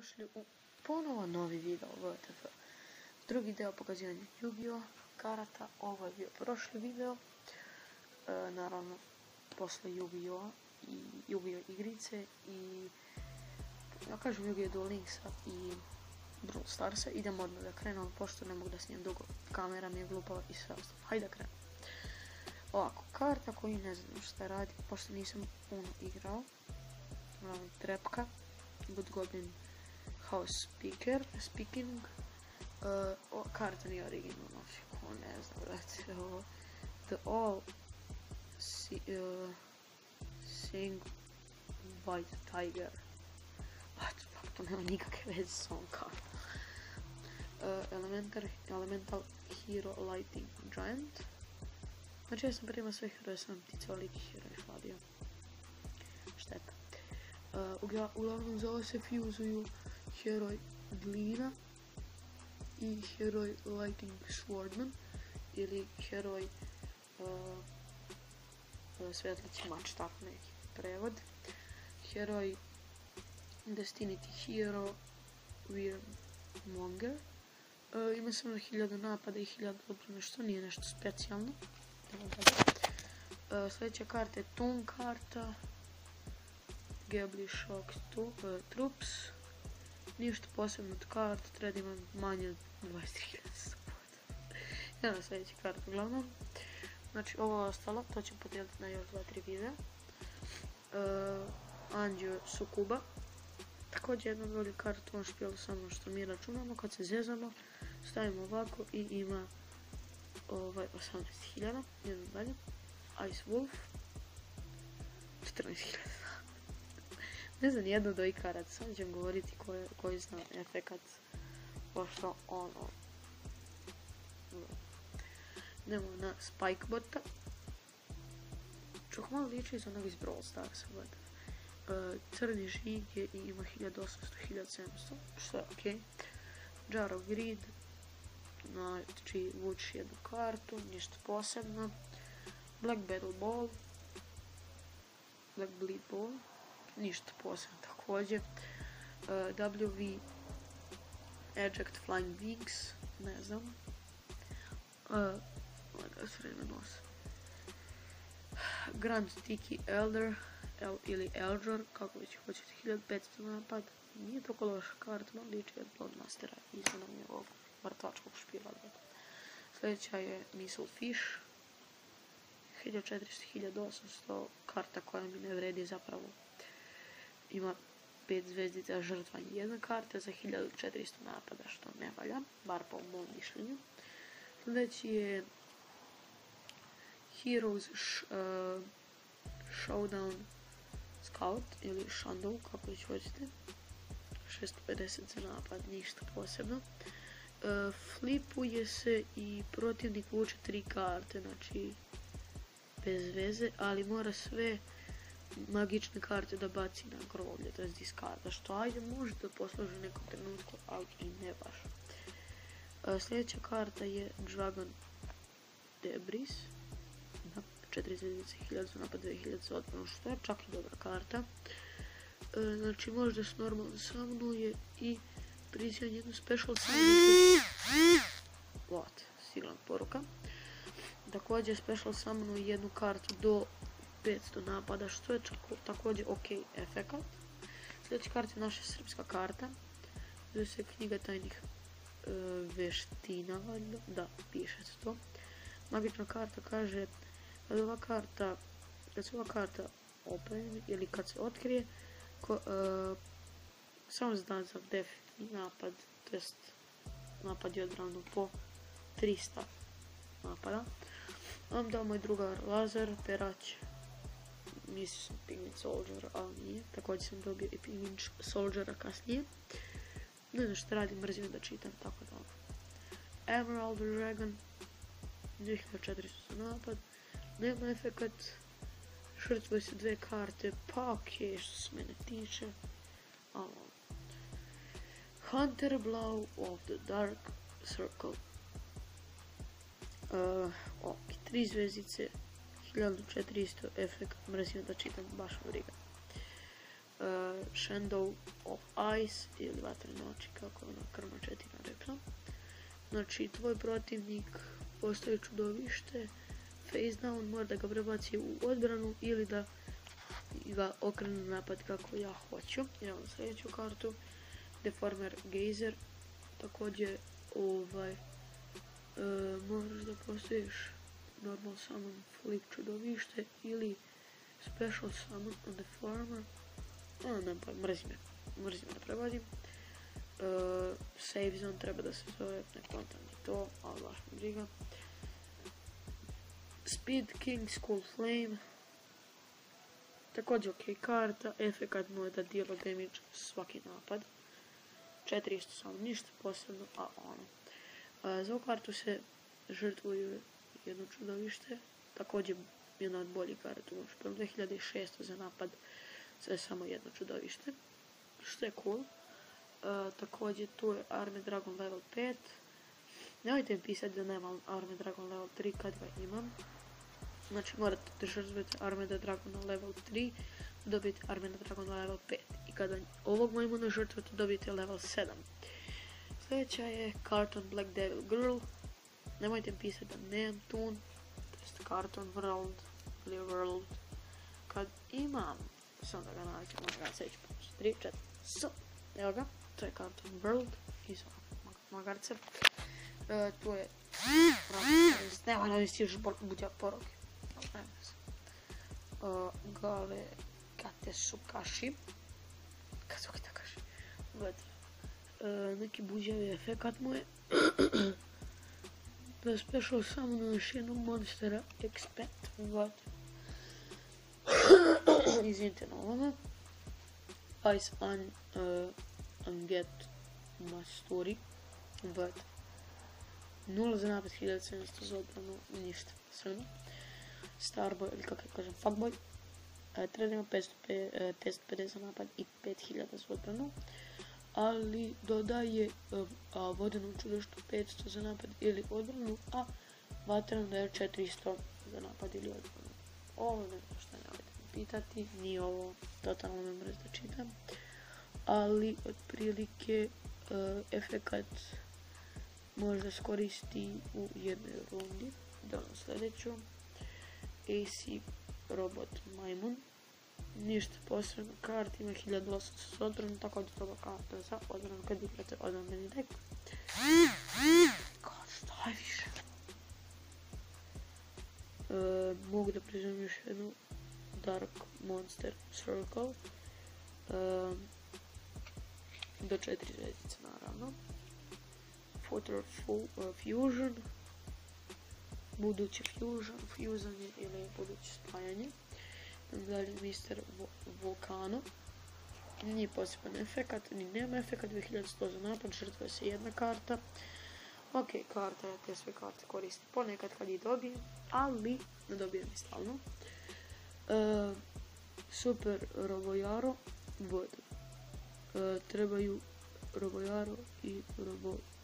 dobrodošli u ponovo novi video WTF. Drugi deo pokazivanja Yu-Gi-Oh karata. Ovo je bio prošli video. Naravno, posle Yu-Gi-Oh i Yu-Gi-Oh igrice i ja kažem Yu-Gi-Oh Duel Linksa i Brawl Starsa. Idemo odmah da krenemo, pošto ne mogu da snijem dugo. Kamera mi je glupava i sve ostalo. Hajde da krenemo. Ovako, karta koju ne znam šta radi, pošto nisam puno igrao. Trepka, Good Goblin House Speaking. Karta nije originalna, ko ne znam, brate, ovo. The All Sing White Tiger. What the fuck, to nema nikakve veze s ovom kartom. Elemental Hero Lighting Giant. Znači ja sam prima sve heroje, sam ticao liki heroje hladio. Šteta. Uglavnom za ovo se fuzuju heroj Glina i heroj Lightning Swordman ili heroj Svetlići mač, tako neki prevod. Heroj Destinity Hero Wyrmonger. Ima samo 1000 napada i 1000 odbrane, što nije nešto specijalno. Sljedeća karta je Toon karta. Ghibli Shock Troops. Ništa posebno od karta, treba ima manje od 23.000 support. Jedna sljedeća karta uglavnom. Znači ovo je ostalo, to ću podijeliti na još 2-3 videa. Anđeo Sukuba. Također jedna bolja karta, on špijel samo što mi računamo, kad se zezamo, stavimo ovako i ima 18.000, idemo dalje. Ice Wolf 14.000. Ne znam nijedno od ovih karata, sam ćem govoriti koji zna efekat, pošto ono. Idemo na Spikebota. Čuh malo liči iz onog iz Brawl Starsa. Crni žig je i ima 1800-1700, što je ok. Jar of Greed. Znači vuči jednu kartu, ništa posebno. Black Bleed Ball, ništa posebno također. WV Eject Flying Wings, ne znam. Grand Tiki Elder ili Eldror, kako već hoćete, 1500 napad. Nije toliko loša karta, no liči od Bloodmastera izvan njegovog mrtvačkog špila. Sljedeća je Missile Fish. 1400-1800, karta koja mi ne vredi zapravo. Ima 5 zvezdica žrtvanje jedne karte za 1400 napada, što ne valja, bar po mom mišljenju. Sljedeći je Heroes Showdown Scout ili Shandou, kako već hoćete. 650 za napad, ništa posebno. Flipuje se i protivnik vuče 3 karte, znači bez veze, ali mora sve magične karte da baci na groblje, to je diskarda, što ajde može da posluži u nekom trenutku, ali i ne baš. Sljedeća karta je Dragon Debris. 4 zvezdice, 1000 napad, 2000 za odbranu, što je čak i dobra karta. Znači može da se normalno samnuje i prizivam jednu special summon. What? Stigla poruka. Također special summonu jednu kartu do 500 napada, što je također ok efekat. Sljedeća karta je naša srpska karta. Zove se knjiga tajnih veština, valjda. Da, piše se to. Magična karta kaže kad se ova karta opremi ili kad se otkrije, samo zna za def i napad, to jest napad je odbranu po 300 napada. Vam dao moj drugar Lazar, Perać, mislio sam Pigment Soldier, ali nije. Također sam dobio i Pigment Soldiera kasnije. Ne znam što radim, mrzim da čitam, tako da. Emerald Dragon, 2400 napad, nema efekat, žrtvuje se 2 karte, pa ok, što se mene tiče. Hunter Blau of the Dark Circle. Ok, 3 zvezdice, 1400 efekt, mrzim da čitam, baš briga. Shadow of Ice ili vatrene oči, kako ona krmačetina rekla. Znači, tvoj protivnik postaje čudovište, face down, mora da ga prebaci u odbranu ili da ga okrene napad kako ja hoću. Idemo na sljedeću kartu. Deformer Geyser. Također, moraš da postojiš normal summon flip čudovište ili special summon on Deformer. Mrzim da prevodim. Save zone treba da se zove, ne kontam ni to, ali baš mi briga. Speed King Skull Flame. Također ok karta, efekat mu je da deal damage svaki napad. 400 samo, ništa posebno, a ono. Za ovu kartu se žrtvuju jedno čudovište, također jedna od boljih karta, možeš prvo 2600 za napad, sve samo jedno čudovište, što je cool. Također tu je Armed Dragon level 5, nemojte mi pisati da nemam Armed Dragon level 3 kad ga imam. Znači morate da žrtvujete Armeda Dragona level 3, dobijete Armeda Dragona level 5. I kada ovog majmuna žrtvujete dobijete level 7. Sljedeća je Cartoon Black Devil Girl. Nemojte mi pisati da nemam tun, to je Cartoon World ili World. Kad imam, samo da ga nađem, možda sljedeći pomoć. 3, 4, so. Evo ga, to je Cartoon World. I svo magarce. Tu je nema da mi stižu budja poroke. Gale Katesukashi. Kazuki Takashi. Neki buđavi efekat mu je da special samo na još jednog monstera expect. Izvinite na ovome. Ice Unget Masturi. 0 za napad, 1700 za odbranu, ništa, srno. Starboy, ili kako kažem, fuckboy. Treba ima 550 za napad i 5000 za odbranu. Ali dodaje vodenu čudovištu 500 za napad ili odbranu, a vatrenu daje 400 za napad ili odbranu. Ovo ne znam šta nemojte mi pitati, nije ovo totalno me mrez da čitam. Ali otprilike efekat možda skoristi u jednoj rundi. Idemo na sljedeću. AC Robot Majmun. Ništa posebno, karta ima 1800 s odbranom, tako da toga karta za odbranu kad igrate odbrambeni dek. God, šta je više? Mogu da priznam još jednu Dark Monster Circle. Do 4 zvezdice naravno. Future Fusion. Budući fuzanje ili buduće spajanje. Dalje Mr. Volcano. Nije poseban efekat, ni nema efekat, 2100 za napad, žrtvuje se jedna karta. Ok, karta, ja te sve karte koristim ponekad kad ih dobijem, ali ne dobijem ih stalno. Super Robojaro, trebaju Robojaro i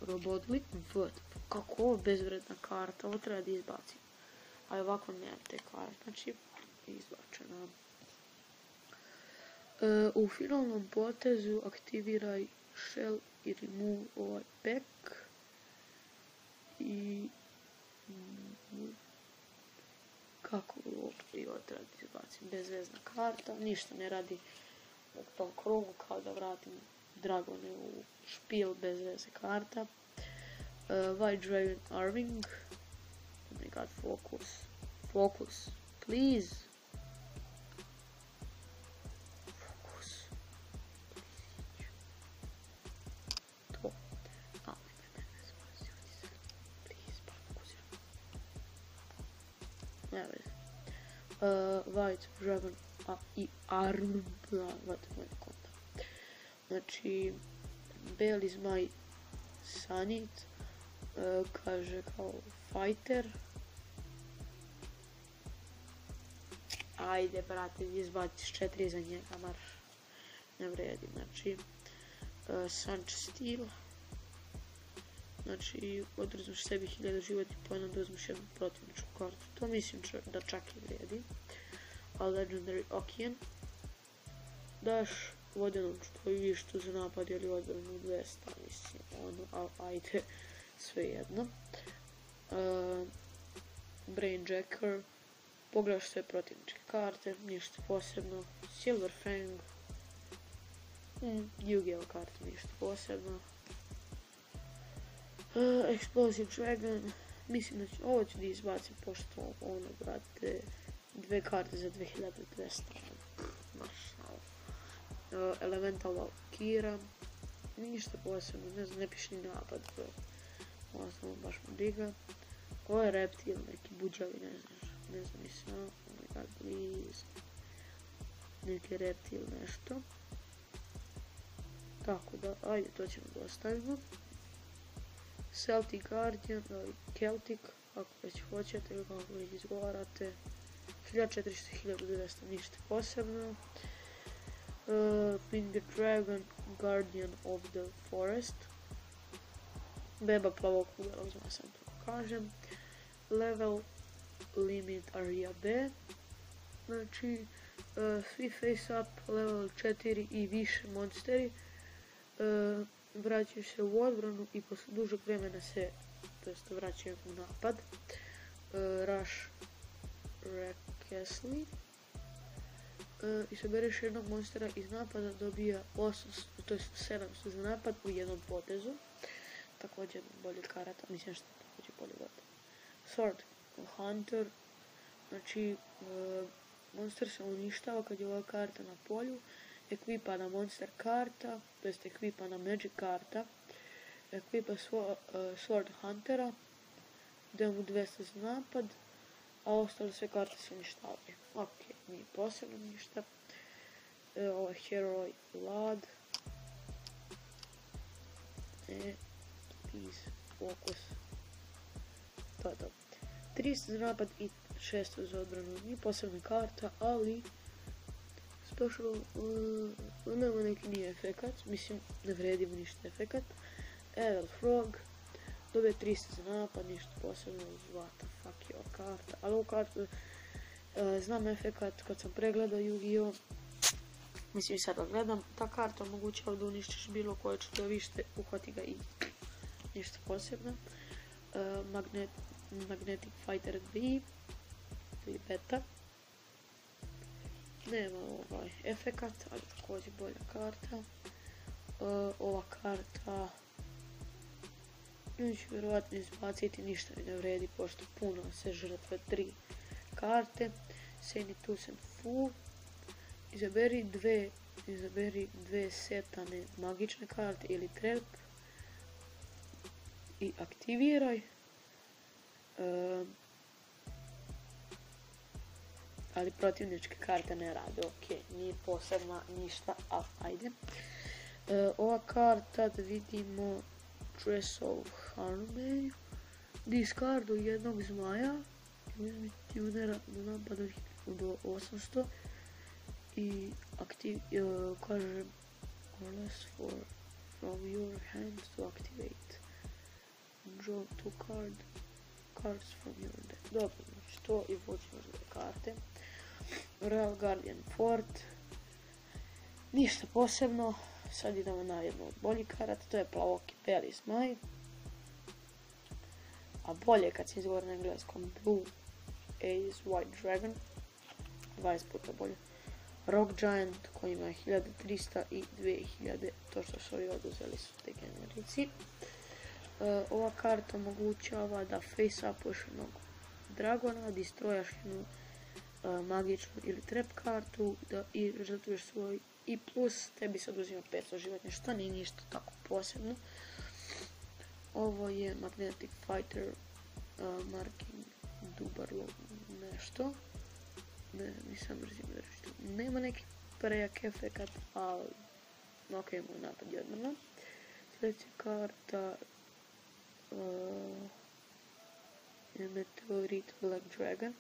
Robodli, kako ovo bezvredna karta, ovo treba da izbacim. Ali ovako nemam te karte, znači izbačena. U finalnom potezu aktiviraj shell i remove ovaj pack. I kako ovo treba da izbacim, bezvezna karta, ništa ne radi u tom krugu, kao da vratim dragone u špil bez veze karta. White Dragon Arming. Oh my god, focus, please. Focus. To. Please, fokusiram. Ne veze. White Dragon i Arm. Znači, Beli Zmaj Sanit, kaže kao fighter. Ajde, brate, izbaciš 4 za njega, marš. Ne vredi, znači. Sunch Steel. Znači, odreznuš sebi 1000 životnih pojena da uzmeš jednu protivničku kartu. To mislim da čak i vredi. A Legendary Okean. Daš vodenom što za napad ili odbranu 200, mislim, ajde, svejedno. Brainjacker, pogledaš sve protivničke karte, ništa posebno. Silver Fang, Yu-Gi-Oh karte, ništa posebno. Explosive Dragon, mislim da ću, ovo ću da izbacim pošto brate, 2 karte za 2200. Elemental Valkyra, ništa posebno, ne znam, ne piše ni napad, ono baš mu briga. Ovo je reptil, neki buđavi, ne znam ni sam, oh my god, please. Neki reptil, nešto. Tako da, ajde, to ćemo da ostavimo. Celtic Guardian, Celtic, ako već hoćete ili kako već izgovarate. 1400, 1200, ništa posebno. Finger Dragon, Guardian of the Forest. Beba plavog kugela, uzmano sam to kažem. Level Limit Area B. Znači, svi face up, level 4 i više monsteri vraćaju se u odbranu i posle dužeg vremena se, to jest vraćaju u napad. Rush Rekesli. Izabereš jednog monstera iz napada, dobija 800, to jest 700 za napad u jednom potezu. Također bolje karata, mislim što je također bolje dati. Sword Hunter, znači monster se uništava kad je ova karta na polju, ekvipa na monster karta, to jest ekvipa na magic karta, ekvipa Sword Huntera, daje mu 200 za napad, a ostale sve karte se uništavaju. Ok, nije posebno ništa. Ovo je Heroi Lad. Peace, Focus. To je to. 300 za napad i 600 za odbranu. Nije posebna karta, ali special, nema neki nije efekat. Mislim, ne vredimo ništa efekat. Evil Frog. Dobije 300 za napad, ništa posebno. What the fuck je ova karta. Ali ovu kartu znam efekat kad sam pregledao Yu-Gi-Oh. Mislim sad da gledam. Ta karta omogućava da uništiš bilo koje čudovište, uhvati ga i ništa posebno. Magnetic Fighter 2 ili beta. Nema ovaj efekat, ali također bolja karta. Ova karta neću vjerovatno izbaciti, ništa mi ne vredi pošto puno se žrtve 3 karte. Senitus and Fu. Izaberi dve setane magične karte ili trap i aktiviraj. Ali protivničke karte ne rade, ok, nije posebna ništa, ali ajde. Ova karta da vidimo Dress of Harmony. Discardu jednog zmaja, uzmi tunera do napada do 800 i kaže less from your hand to activate. Draw 2 cards from your deck. Dobro, znači to i počnemo s 2 karte. Royal Guardian Fort. Ništa posebno. Sad idemo na jednu od boljih karata, to je plavoki beli zmaj. A bolje kad se izgovori na engleskom Blue Ace White Dragon. 20 puta bolje. Rock Giant koji ima 1300 i 2000, to što su ovi oduzeli su te generici. Ova karta omogućava da face upuješ jednog dragona, destrojaš jednu magičnu ili trap kartu i žrtvuješ svoj i plus tebi se oduzima 500 životinja, što nije ništa tako posebno. Ovo je Magnetic Fighter Marking Dubarlo nešto. Ne, nisam brzim da reći. Nema neki prejak efekat, ali ok, moj napad je odmrno. Sljedeća karta je Meteorite Black Dragon.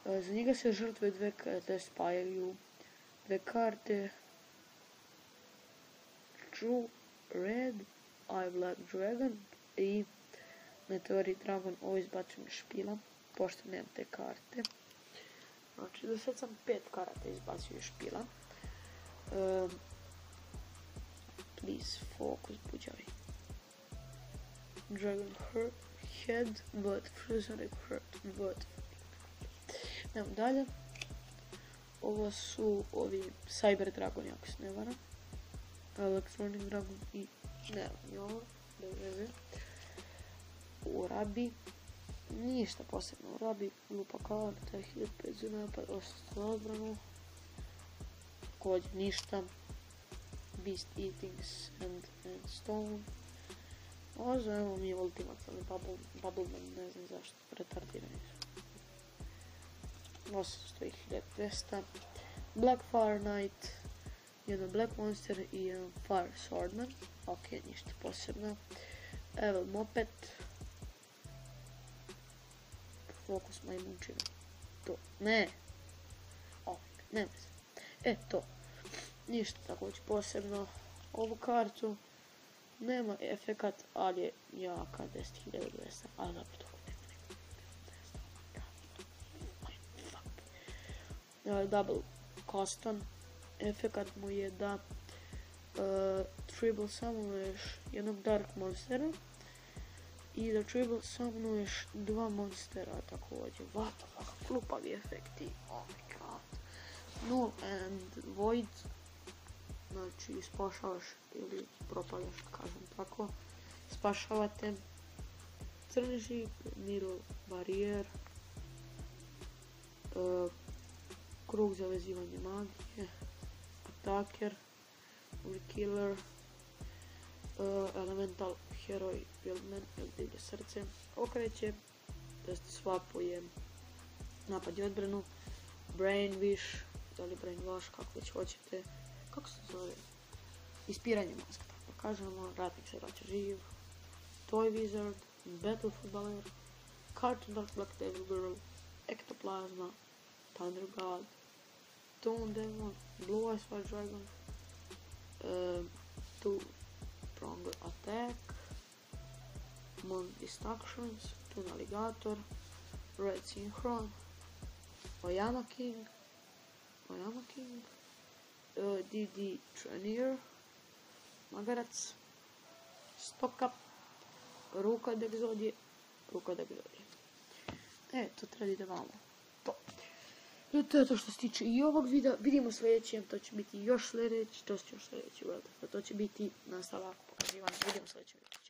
Za njega se žrtve dve karte spajaju. 2 karte True Red Eye Black Dragon i Meteorite Dragon. Ovo izbacujem iz špila, pošto nemam te karte. Znači, do sad sam 5 karata izbacio iz špila. Please focus, buđavi. Dragon head, but Frozen hurt, but... Idemo dalje. Ovo su ovi Cyber Dragoni, ako se ne varam. Electronic Dragon i... Ne, ni ovo. U Rabi. Ništa posebno u Rabi. Lupa karta, 1500 napad, 800 odbranu. Također ništa. Beast Eating and Stone. Možda evo mi je Ultimate, ali Bubbleman, ne znam zašto, retardirani su. 800.200. Black Fire Knight, jedan Black Monster i jedan Fire Swordman. Ok, ništa posebno. Evo Moped. Fokus majmunčina. To, ne. Ne mislim. To. Ništa također posebno. Ovu kartu nema efekat, ali je jaka 10.200. Ali dobro, toliko nema. Double custom. Efekat mu je da triple summonuješ jednog Dark Monstera i da triple summonuješ dva monstera također. What the fuck, glupavi efekti. Oh my god. Null and Void. Znači spašavaš ili propadaš, kažem tako. Spašavate. Crni žig, Needle Barrier. Krug za vezivanje magije. Attacker. Killer. Elemental Heroj Wildman ili divlje srce. Okreće. Test swapuje napad i odbranu. Brain Wish. Da li Brain Wash, kako već hoćete. Kako se zove? Ispiranje mozga, tako kažemo. Ratnik se vraća živ. Toy Wizard. Battle Footballer. Cartoon Dark Black Devil Girl. Ectoplasma. Thunder God. Tone Demon. Blue Eyes White Dragon. Two Pronged Attack. Mon Destructions. Toon Alligator. Red Synchron. Oyama King. DD Trainer. Magarac. Stock Up. Ruka od egzodije. To treba da vamo. To je to što se tiče i ovog videa. Vidimo sljedećem, to će biti još sljedeći, to će biti nastavak pokazivanja. Vidimo sljedećem videu.